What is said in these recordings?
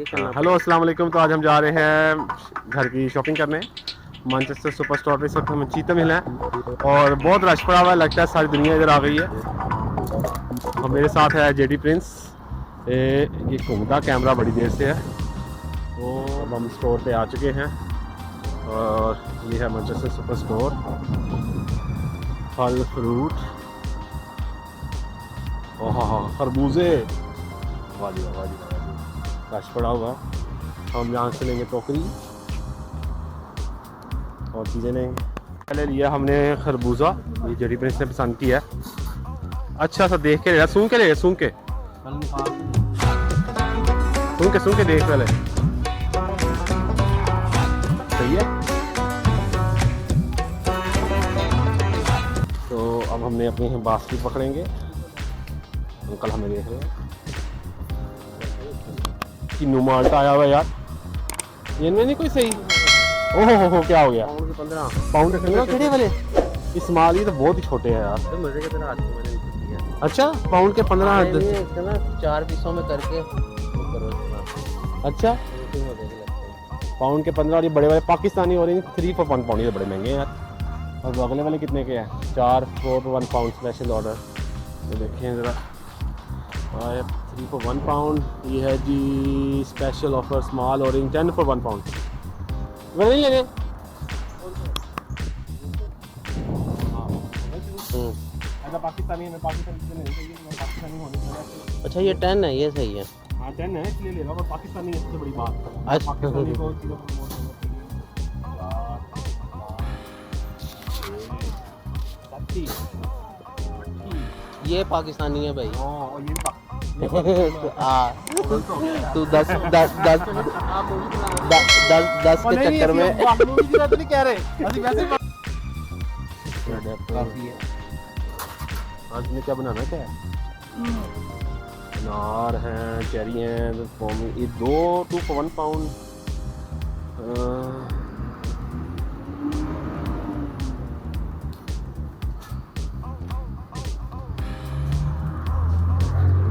Hello अस्सलाम वालेकुम। तो आज हम जा रहे हैं घर की शॉपिंग करने मैनचेस्टर सुपर स्टोर पे। इस वक्त हम चीते मिल हैं और बहुत रश पड़ा हुआ है, लगता है सारी दुनिया इधर आ गई है। और मेरे साथ है जेडी प्रिंस। ये घूमता कैमरा बड़ी देर से है। तो अब हम स्टोर पे आ चुके हैं और ये है मैनचेस्टर सुपर स्टोर। फल फ्रूट, ओह खरबूजे, वाली रश पड़ा हुआ। हम यहाँ से लेंगे टोकरी और चीज़ें लेंगे। पहले लिया हमने खरबूजा, ये जेडी प्रिंस ने पसंद किया है। अच्छा सा देख के ले, सूंघ के ले, सूंघ के देख पहले, सही है। तो अब हमने अपनी बास्केट पकड़ेंगे। अंकल हमें देख रहे हैं कि नुमाल्टा आया हुआ यार, ये नहीं कोई सही। ओहो हो क्या हो गया? पाउंड के 15 केड़े वाले? इस माल ये तो बहुत ही छोटे हैं यार। मजे की तरह हाथ में मैंने किया। अच्छा पाउंड के 15 ना 4 पीसों में करके करो इतना। अच्छा पाउंड के 15 और ये बड़े वाले पाकिस्तानी ऑरेंज 3 for 1 पाउंड, ये बड़े महंगे हैं यार। और अगले वाले कितने के हैं? 4 for 1 पाउंड स्पेशल ऑर्डर। तो देखें ज़रा, 3 for 1 पाउंड। ये है जी special offer small orange 10 for 1 pound. वो नहीं लेने पाकिस्तानी है, पाकिस्तानी होने। अच्छा ये 10 है, ये सही है। हाँ 10 है इसलिए ले रहा हूँ, पाकिस्तानी है सबसे बड़ी बात। अच्छा पाकिस्तानी को ये पाकिस्तानी है भाई। और ये तू 10 के चक्कर में नहीं कह रहे। काफी है। आज में क्या बनाना क्या है? अनार हैं, चेरी हैं, ये 2 for 1 पाउंड।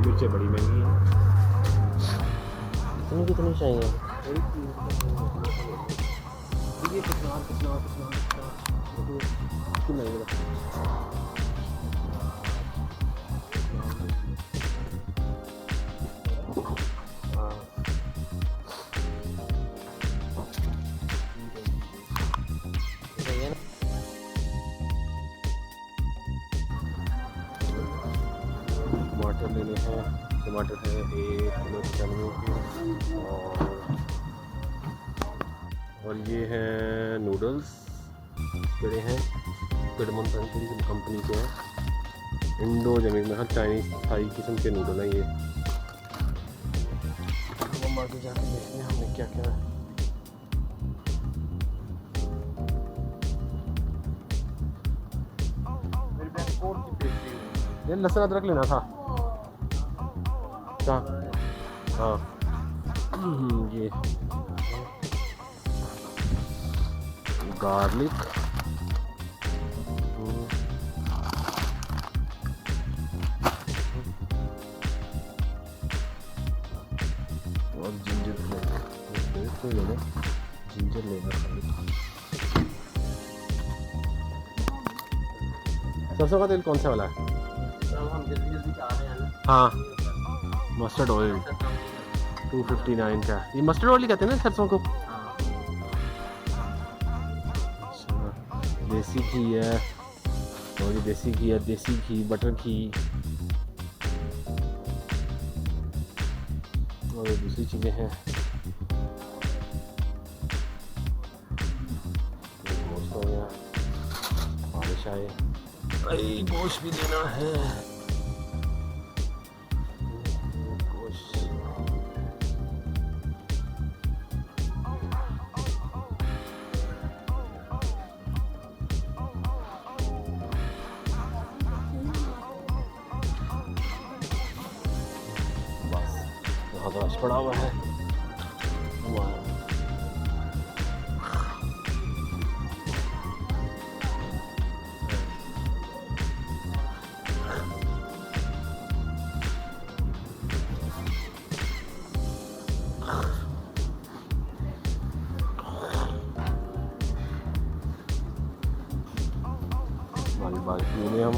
मिर्चें बड़ी महंगी हैं। कितनी चाहिए? ये कितना टमाटर लेने हैं। टमाटर है 1 किलो 95 के। और ये हैं नूडल्स, बड़े हैं कडमन कंपनी के हैं। इंडो जमीन में हर चाइनीज थाई किस्म के नूडल हैं ये। मार्केट जाके देखते हैं हमने क्या क्या है। ये लहसुन अदरक लेना था क्या? हाँ ये गार्लिक, और जिंजर लेना, जिंजर लेना खाली। सरसों का तेल कौन सा वाला है? हम जल्दी चाह रहे हैं ना। हाँ मस्टर्ड ऑयल 259 का। ये मस्टर्ड ऑयल कहते हैं ना सरसों को। देसी घी है, और ये देसी घी है, देसी घी, बटर घी और ये दूसरी चीज़ें हैं। गोश्त हो गया, बारिश आए, गोश्त भी लेना है। बहुत रश पड़ा हुआ है। हमारी बात प्रीमियम